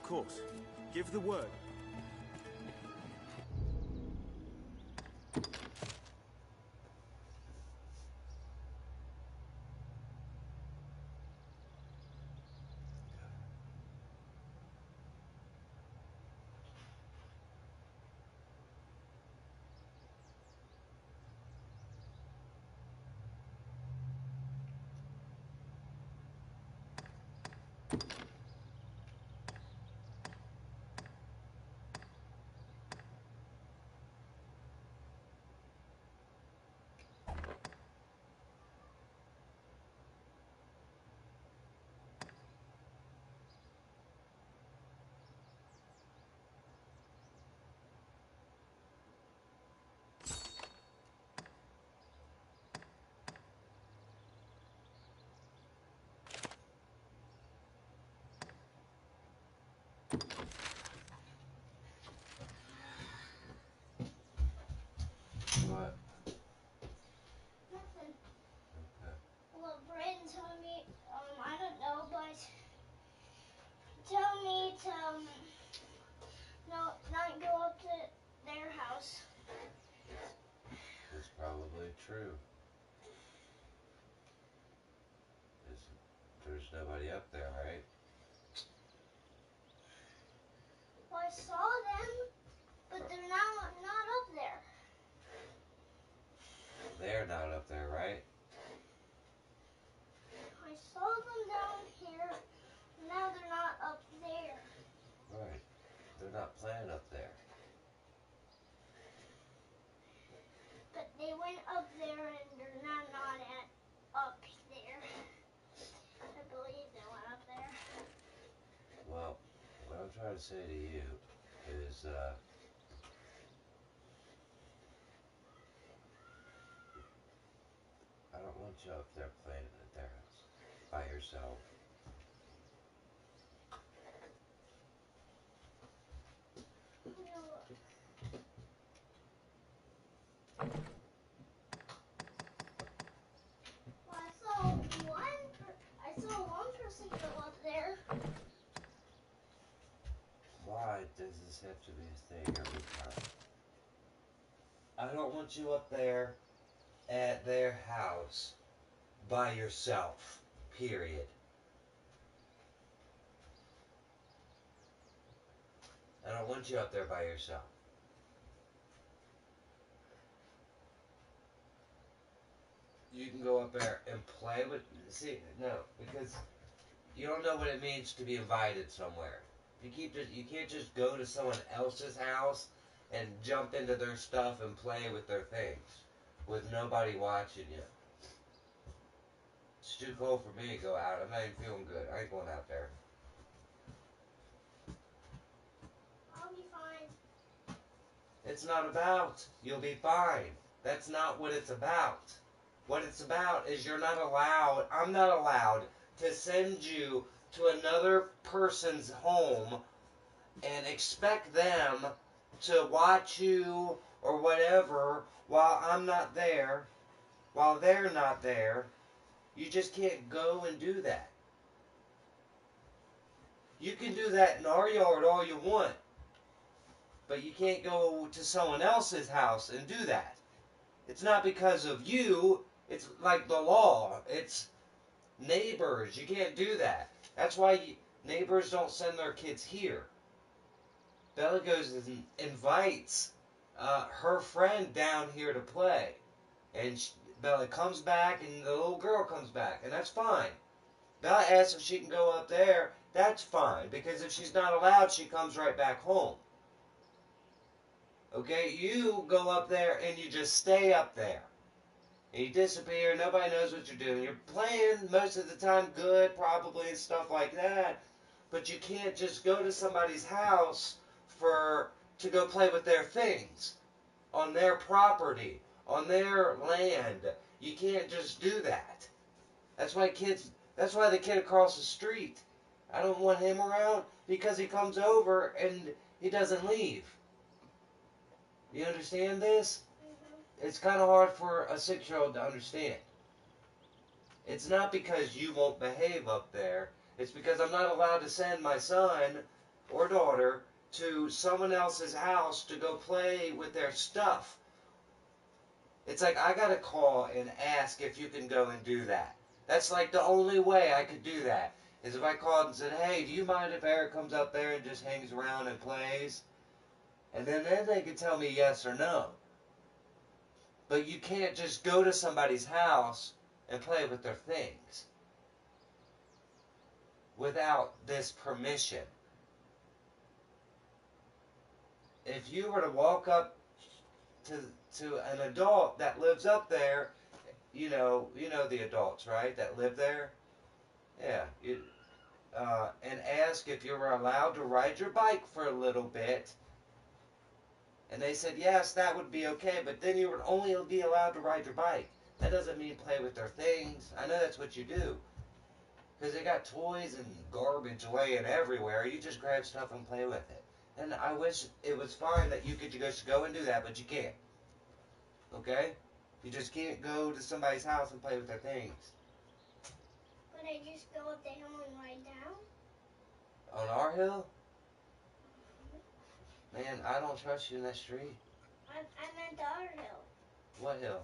course. Give the word. What? Nothing. Okay. Well, Brayden told me, I don't know, but tell me to, no, not go up to their house. It's probably true. There's nobody up there, right? Well, I saw them, but they're not up there. They're not up there, right? I saw them down here, and now they're not up there. Right. They're not playing up there. But they went up there, and they're not up there. I believe they went up there. Well, what I'm trying to say to you is, I don't want you up there playing at their house by yourself. Well, I saw one person go up there. Why does this have to be a thing every time? I don't want you up there at their house by yourself. Period. I don't want you up there by yourself. You can go up there and play with. See, no, because you don't know what it means to be invited somewhere. You can't just go to someone else's house and jump into their stuff and play with their things with nobody watching you. It's too cold for me to go out. I'm not even feeling good. I ain't going out there. I'll be fine. It's not about you'll be fine. That's not what it's about. What it's about is you're not allowed, I'm not allowed to send you to another person's home and expect them to watch you or whatever while I'm not there, while they're not there. You just can't go and do that. You can do that in our yard all you want, but you can't go to someone else's house and do that. It's not because of you. It's like the law. It's neighbors. You can't do that. That's why neighbors don't send their kids here. Bella goes and invites her friend down here to play. And Bella comes back and the little girl comes back. And that's fine. Bella asks if she can go up there. That's fine. Because if she's not allowed, she comes right back home. Okay? You go up there and you just stay up there. And you disappear, nobody knows what you're doing. You're playing most of the time good, probably, and stuff like that. But you can't just go to somebody's house to go play with their things on their property, on their land. You can't just do that. That's why the kid across the street, I don't want him around because he comes over and he doesn't leave. You understand this? It's kind of hard for a 6-year-old to understand. It's not because you won't behave up there. It's because I'm not allowed to send my son or daughter to someone else's house to go play with their stuff. It's like I gotta call and ask if you can go and do that. That's like the only way I could do that. Is if I called and said, hey, do you mind if Eric comes up there and just hangs around and plays? And then they could tell me yes or no. But you can't just go to somebody's house and play with their things without this permission. If you were to walk up to an adult that lives up there, you know the adults, right, that live there? Yeah. And ask if you were allowed to ride your bike for a little bit. And they said, yes, that would be okay, but then you would only be allowed to ride your bike. That doesn't mean play with their things. I know that's what you do. Because they got toys and garbage laying everywhere. You just grab stuff and play with it. And I wish it was fine that you could just go and do that, but you can't. Okay? You just can't go to somebody's house and play with their things. But I just go up the hill and ride down? On our hill? Man, I don't trust you in that street. I meant our hill. What hill?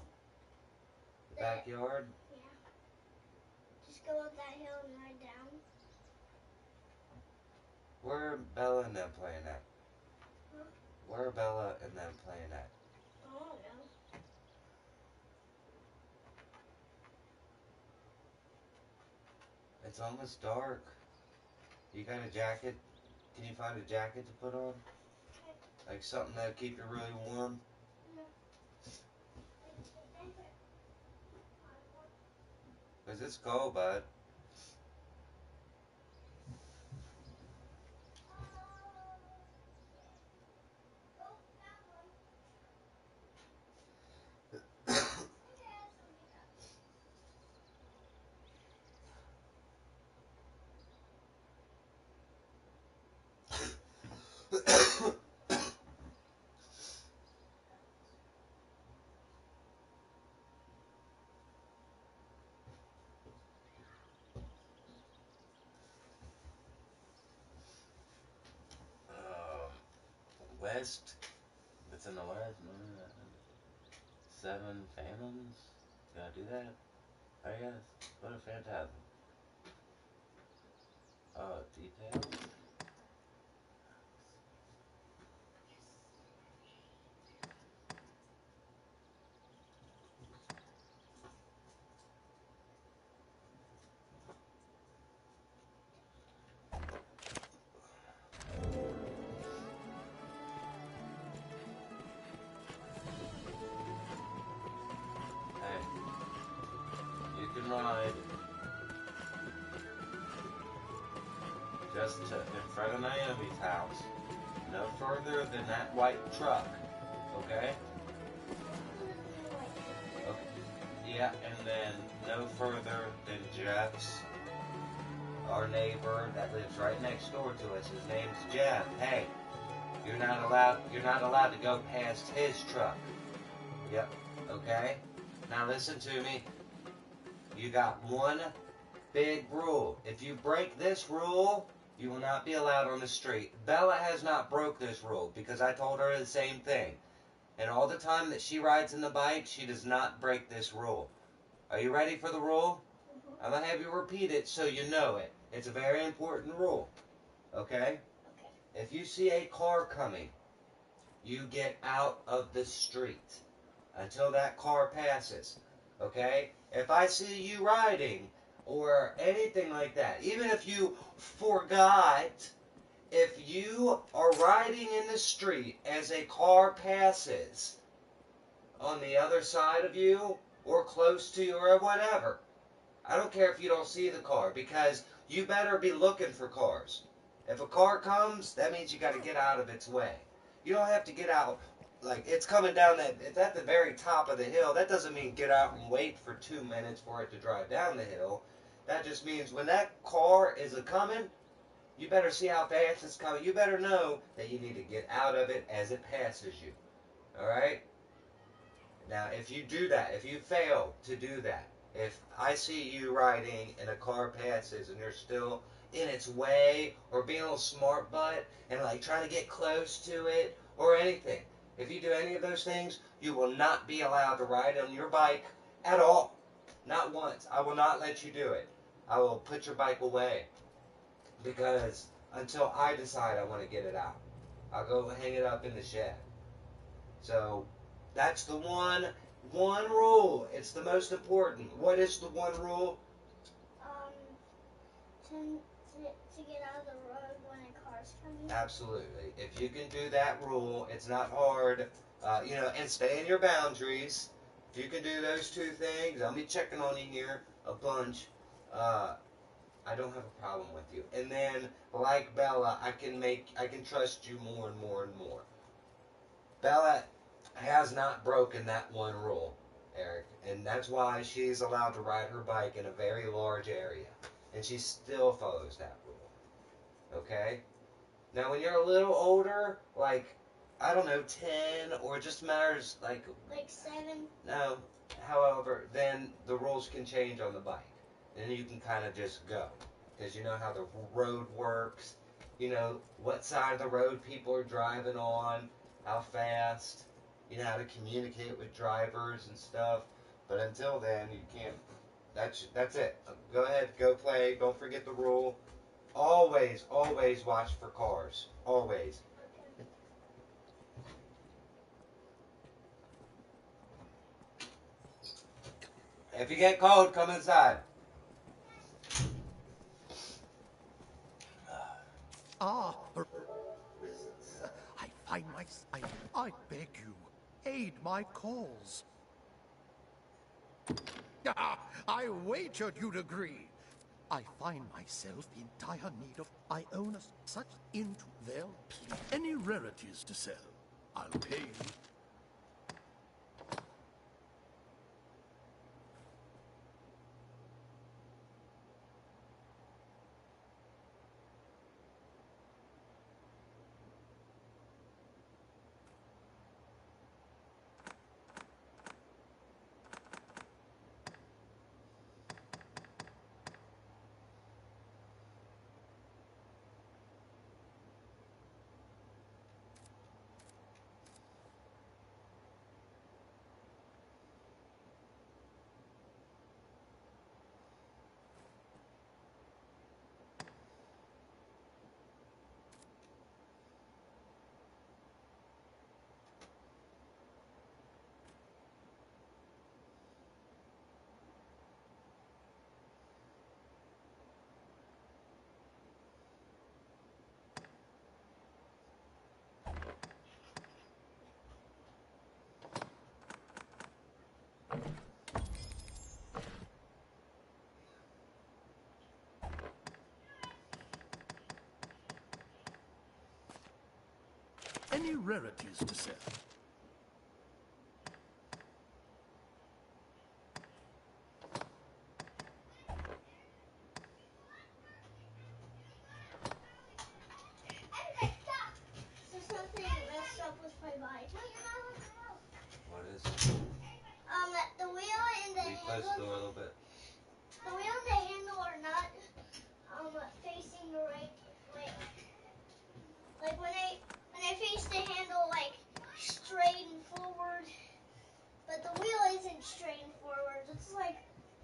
The backyard? Yeah. Just go up that hill and ride down. Where are Bella and them playing at? Huh? Where are Bella and them playing at? I don't know. It's almost dark. You got a jacket? Can you find a jacket to put on? Like something that'll keep you really warm? No. Because it's cold, bud. West. It's in the west. 7 phantoms. Gotta do that. I guess. What a phantasm. Details. Hey. You can ride just in front of Naomi's house. No further than that white truck. Okay? Okay. Yeah, and then no further than Jeff's, our neighbor that lives right next door to us. His name's Jeff. Hey, you're not allowed to go past his truck. Yep. Okay? Now listen to me. You got one big rule. If you break this rule, you will not be allowed on the street. Bella has not broke this rule because I told her the same thing. And all the time that she rides in the bike, she does not break this rule. Are you ready for the rule? I'm going to have you repeat it so you know it. It's a very important rule. Okay? Okay. If you see a car coming, you get out of the street until that car passes. Okay? If I see you riding or anything like that, even if you forgot, if you are riding in the street as a car passes on the other side of you or close to you or whatever, I don't care if you don't see the car because you better be looking for cars. If a car comes, that means you got to get out of its way. You don't have to get out like it's coming down it's at the very top of the hill. That doesn't mean get out and wait for 2 minutes for it to drive down the hill. That just means when that car is a-coming, you better see how fast it's coming. You better know that you need to get out of it as it passes you. Alright? Now, if you do that, if you fail to do that, if I see you riding and a car passes and you're still in its way or being a little smart butt and like trying to get close to it or anything. If you do any of those things, you will not be allowed to ride on your bike at all. Not once. I will not let you do it. I will put your bike away because until I decide I want to get it out, I'll go hang it up in the shed. So that's the one rule. It's the most important. What is the one rule? Um, to get out of the road when a car's coming. Absolutely. If you can do that rule, it's not hard. And stay in your boundaries. If you can do those two things, I'll be checking on you here a bunch. I don't have a problem with you. And then, like Bella, I can trust you more and more and more. Bella has not broken that one rule, Eric, and that's why she's allowed to ride her bike in a very large area, and she still follows that rule. Okay? Now, when you're a little older, like, I don't know, 10, or it just matters, like 7. No, however, then the rules can change on the bike. Then you can kind of just go. Because you know how the road works. You know what side of the road people are driving on. How fast. You know how to communicate with drivers and stuff. But until then, you can't. That's it. Go ahead, go play. Don't forget the rule. Always, always watch for cars. Always. If you get cold, come inside. Ah, I find I beg you, aid my cause. Ah, I wagered you'd agree. I find myself in dire need of I own such into their plea. Any rarities to sell, I'll pay you. Any rarities to sell? There's something messed up with my bike. What is it? The wheel and the Be close to handle. the door a little bit. The wheel and the handle are not facing the right way. Like when I face the handle like straight and forward, but the wheel isn't straight and forward. It's like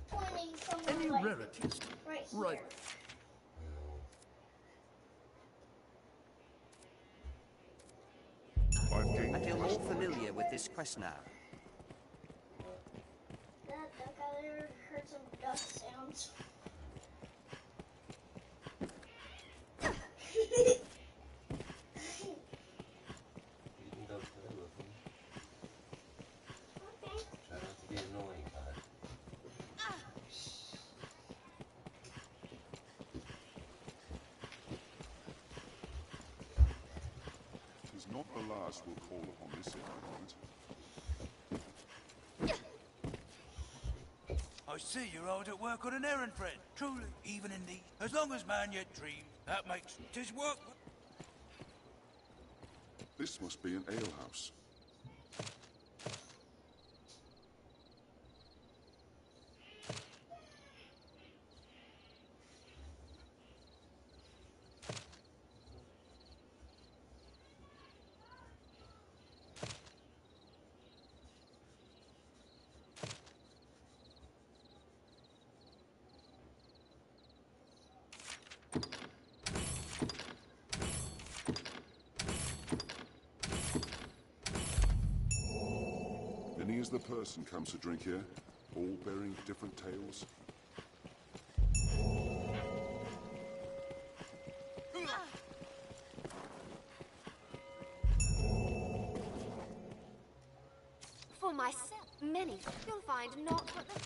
pointing somewhere Any like rarities? right here. Right. I feel more familiar with this quest now. That guy there heard some duck sounds. You can go play with them. Okay. Try not to be annoying, bud. Tis not the last we'll call upon this environment. I see you're hard at work on an errand, friend. Truly, even indeed. As long as man yet dreams, that makes 'tis work. This must be an alehouse. as the person comes to drink here, all bearing different tales. For myself, many you'll find not but the...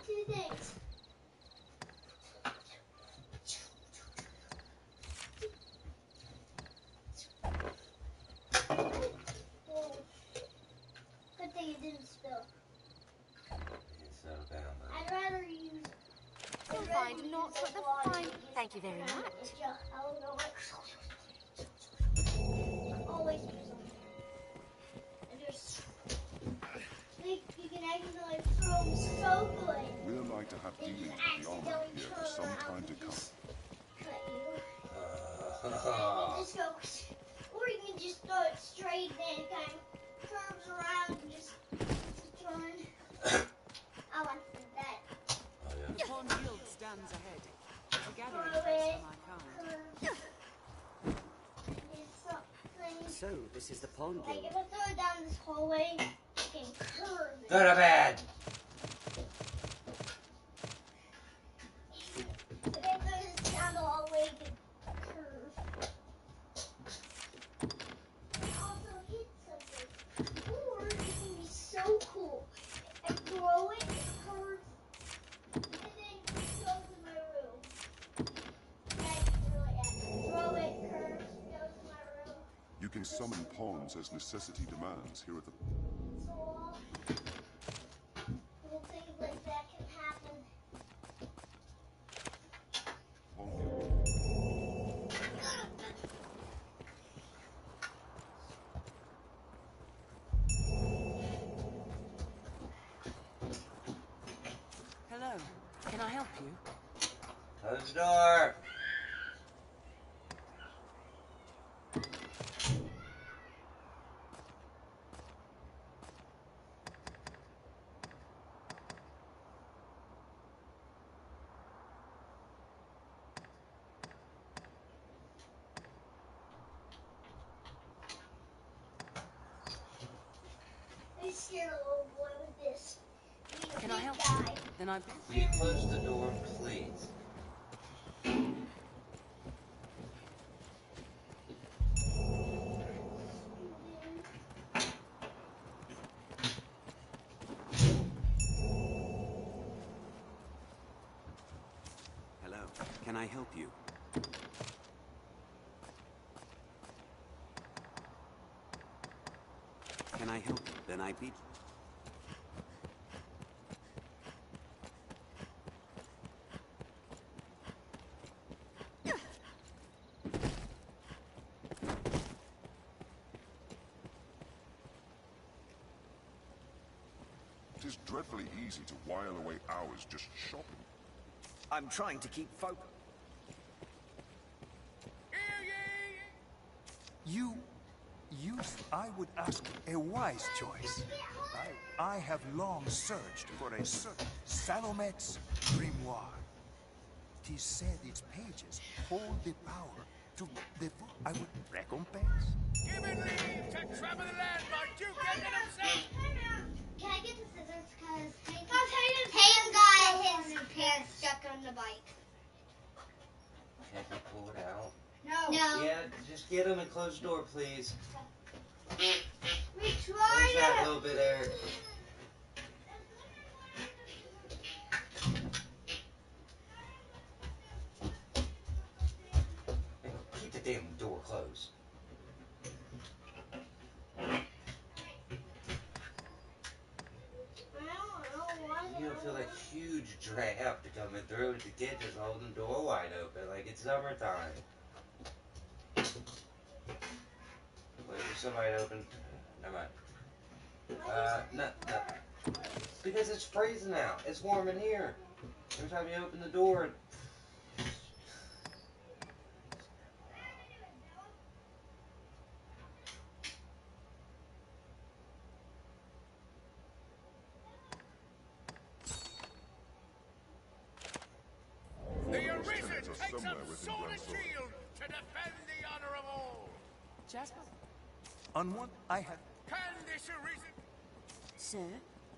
Two things. Whoa. Good thing it didn't spill. It's so down there. I'd rather use. You'll find not but the fine... Thank you very much. Always use them. And just... You can actually throw them so good. We're like to have They dealings just with the armor accidentally here turn for some around time and to come. just cut you. And you just go... Or you can just throw it straight and then it kind of curves around and just turn. I like that. Oh, yeah. The Pond Guild stands ahead. It's a gathering Throw place it, for my kind. curve. It's something... So, this is the Pond Like Guild. if I throw it down this hallway, it can curve it. Go to bed! If I throw this down the hallway, it can curve. Also hit something. Or it can be so cool. I throw it, it curves, and then it goes in my room. That's really accurate. Throw it, curves, goes in my room. You can summon pawns as necessity demands here at the... So little things like that can happen. Pawn Guild. Hello. Can I help you? Close the door! I scared a little boy with this. Can I help you? Then I... Will you close the door, please? Hello. Can I help you? Can I help you? Then I beat... It is dreadfully easy to while away hours just shopping. I'm trying to keep focus. I would ask a wise choice. I have long searched for a certain Salomet's grimoire. 'Tis said its pages hold the power to devote. I would recompense. Given leave to travel the land by Duke himself. Can I get the scissors? Because Hayden got his pants stuck on the bike. Can't you pull it out? No. Yeah, just get them and close the door, please. We There's tried that it. little bit there. Hey, keep the damn door closed. You don't feel that huge draft coming through with the kid just holding the door wide open like it's summertime. Wait for somebody to open. Never mind. No. Because it's freezing out. It's warm in here. Every time you open the door, within Grand Soil. to defend the honor of all. Jasper? On one, I have... Can this arisen? Sir,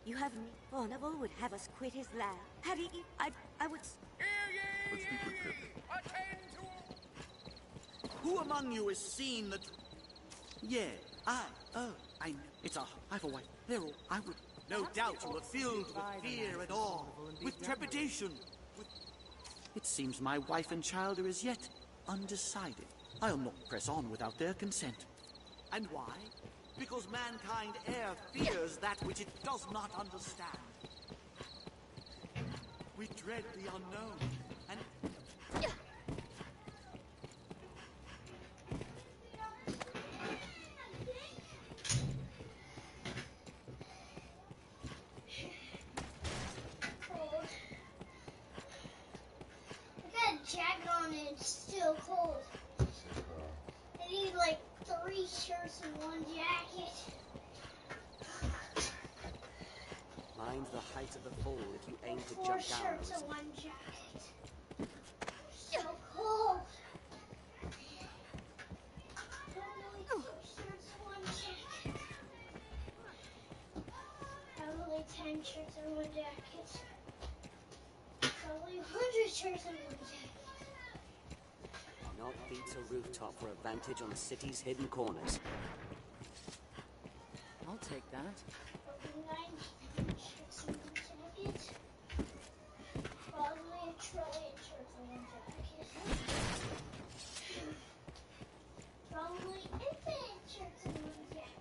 you have me. Fornival would have us quit his lab. Had he... I would... Hear ye, Let's speak with hear Pip. ye. Attend to all. Who among you has seen the... Yeah, I know. I've a wife. They're all... I would... No doubt you are filled with fear and awe, with trepidation. It seems my wife and child are as yet undecided. I'll not press on without their consent. And why? Because mankind e'er fears that which it does not understand. We dread the unknown, and... Jacket on and it's still cold. I need like 3 shirts and 1 jacket. Mind the height of the fall if you aim to 4 jump shirts down. and 1 jacket. So cold. Probably 2 shirts and 1 jacket. Probably 10 shirts and 1 jacket. Probably 100 shirts and 1 jacket. Not beats a rooftop for a vantage on the city's hidden corners. I'll take that. Probably 9 shirts and 1 jacket. Probably 1 trillion shirts and 1 jacket. Probably infinite shirts and 1 jacket.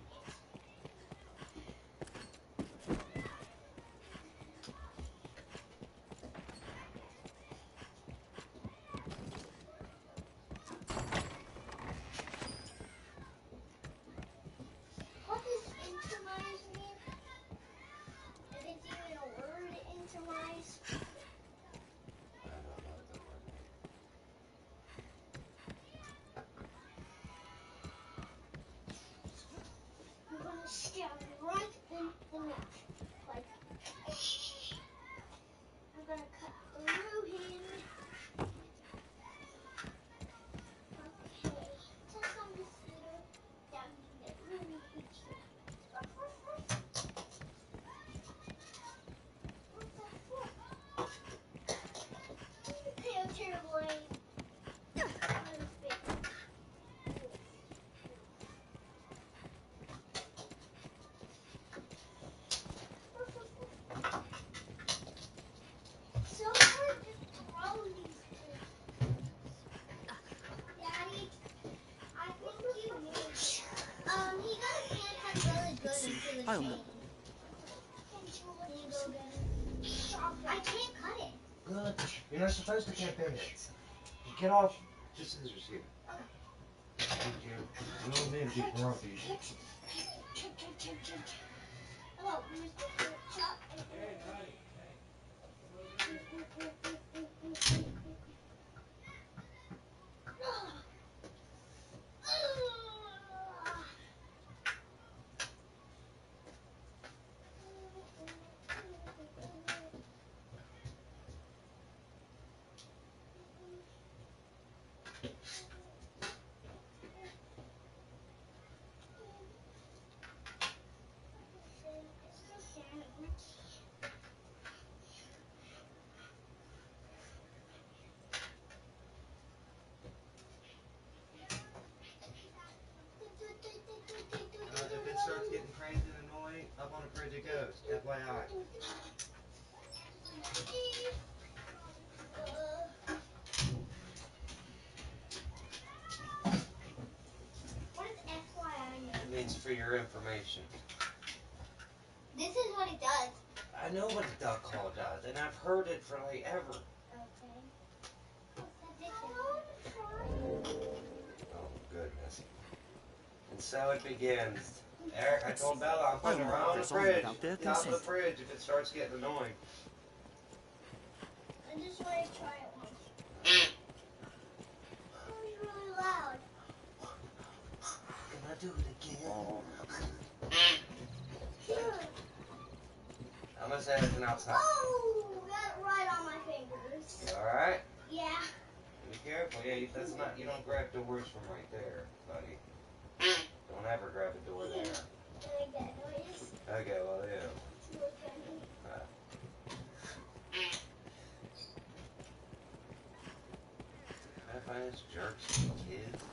What does intomize mean? If it's even a word, intomize. I don't know what the word means. I'm gonna stab right in the neck. Like, I'm gonna cut through him. Okay, just on this little down that really hits you. What's that for? Feel terrible. So hard to throw these things. Daddy, I think you missed. He got his hand cut really good into the I'll chain. not. Can you go get it? I can't cut it. Good. You're not supposed to cut bend it. You get off. Just scissors here. You little men get grumpy. Hello, Mr. Chop. If it starts getting crazy and annoying, up on a bridge it goes. FYI. What does FYI mean? It means for your information. This is what it does. I know what a duck call does, and I've heard it for like ever. Okay. What's that? Oh, goodness. And so it begins. Eric, I told Bella I'm putting her on the fridge. Top of the fridge if it starts getting annoying. I just want to try it once. It was really loud. Can I do it again? Here. I'm gonna say it's an outside. Oh, got it right on my fingers. Alright? Yeah. Be careful, yeah, that's not, you don't grab doors from right there, buddy. Don't ever grab a door there. Okay, well, yeah. Can I find this jerks kids?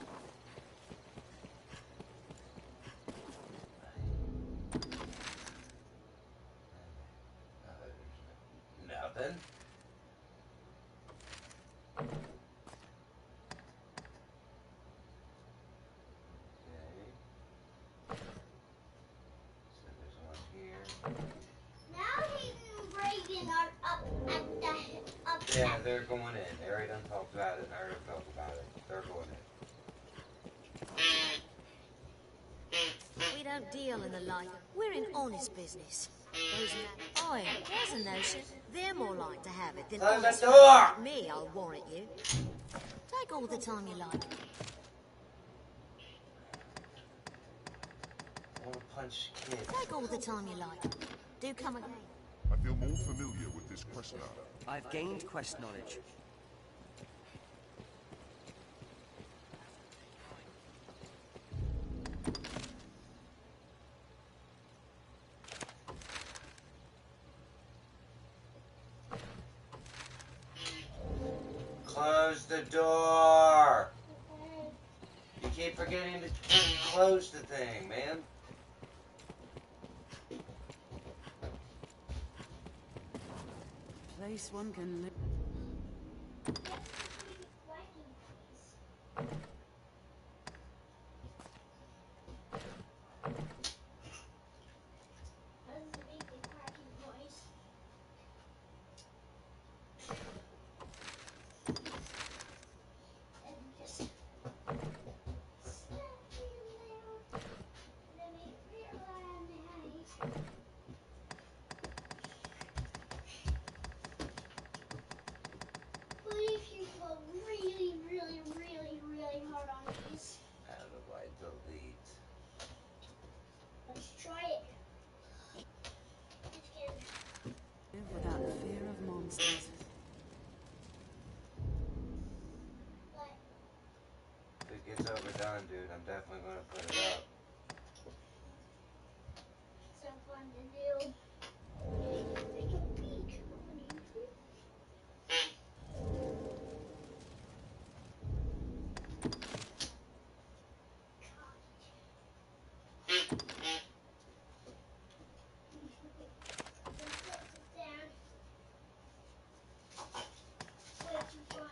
Nothing. Yeah, they're going in. They already done talked about it, and I already talked about it. They're going in. We don't deal in the like. We're in honest business. Those men. Oi, there's a notion. They're more like to have it than honest folk like me, I'll warrant you. Take all the time you like. I want to punch kids. Take all the time you like. Do come again. I feel more familiar with this quest now. I've gained quest knowledge. Close the door! You keep forgetting to close the thing, man. Place one can live. Without fear of monsters. If it gets overdone, dude, I'm definitely going to put it up. So fun to do. Make a peek.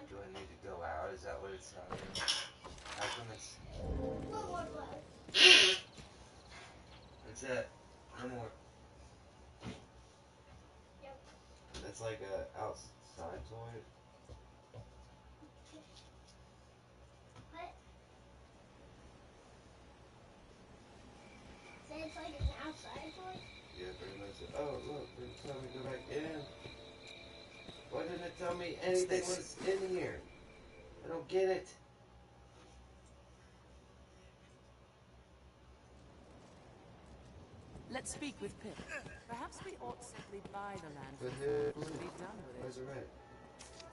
Do I need to go out? Is that what it's telling me? How come it's... That's it. No more. Yep. That's like a outside toy. What? So it's like an outside toy? Yeah, pretty much. Oh, look, it's telling me to go back in. Why didn't it tell me anything was in here? I don't get it. Let's speak with Pip. Perhaps we ought simply buy the land But and be done with it. where's the red?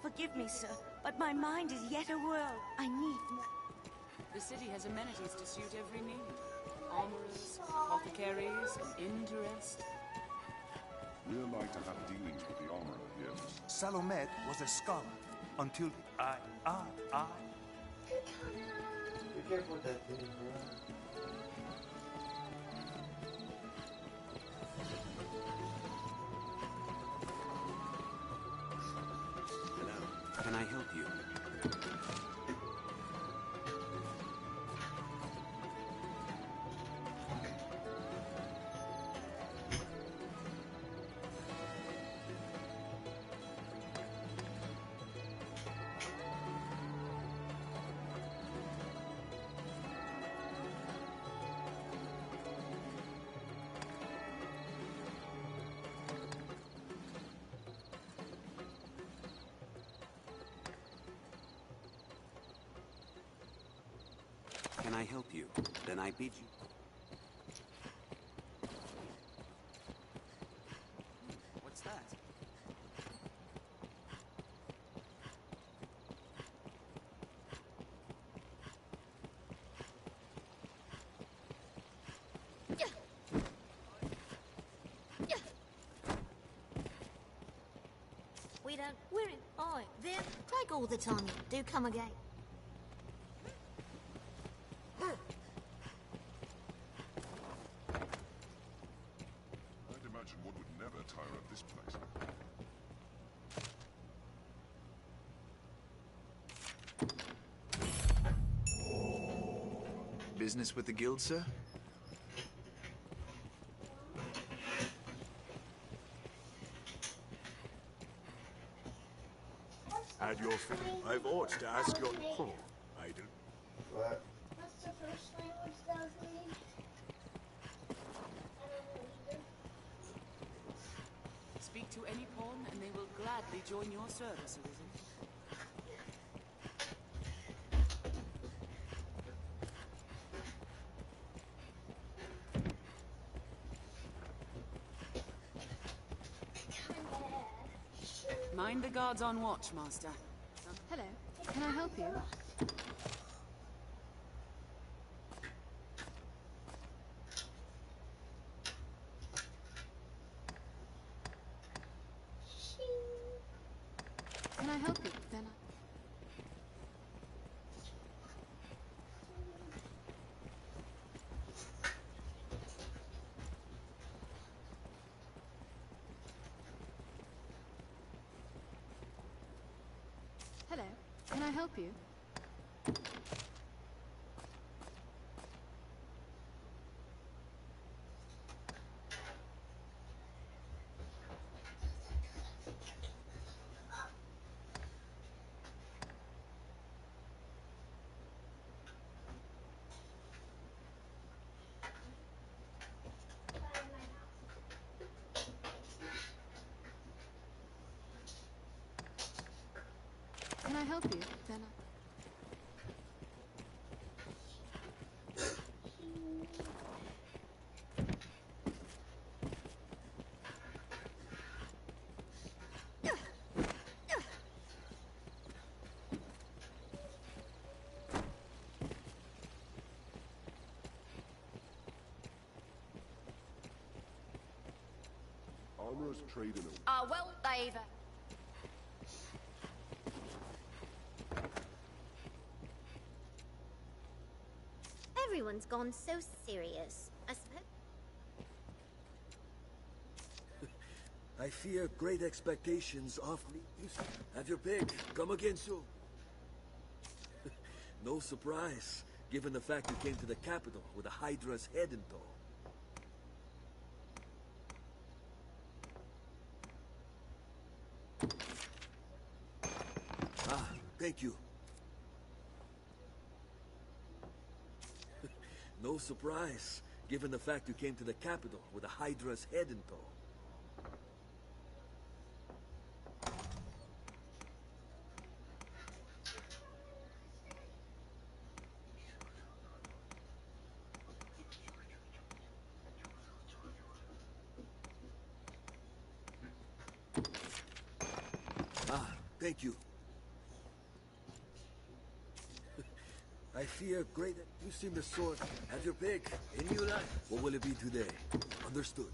Forgive me, sir, but my mind is yet a whirl. I need more. The city has amenities to suit every need. Armorers, apothecaries, and interest. We're like to have dealings with the armorer here. Salomet was a scholar until Be careful with that thing, bro. Hello. Can I help you? Can I help you? Then I bid you. What's that? We don't... We're in... Oh, then take all the time you do come again. I'd imagine one would never tire of this place. Business with the guild, sir? At your feet. I've ought to ask your... Oh, idle. What? What's the first language that was reading? I don't know either. Speak to any pawn, and they will gladly join your service, Arisen. Mind the guards on watch, Master. Hello. Can I help you? Can I help you? Then Hello. Can I help you? Can I help you? Then Armorers trade in a... Well, they've... Everyone's gone so serious. I suppose. I fear great expectations awfully. Have your pick. Come again soon. No surprise, given the fact you came to the capital with a Hydra's head in tow. Ah, thank you. No surprise, given the fact you came to the capital with a Hydra's head in tow. Ah, thank you. I fear great... You've seen the sword. Have your pick. Any you like. What will it be today? Understood.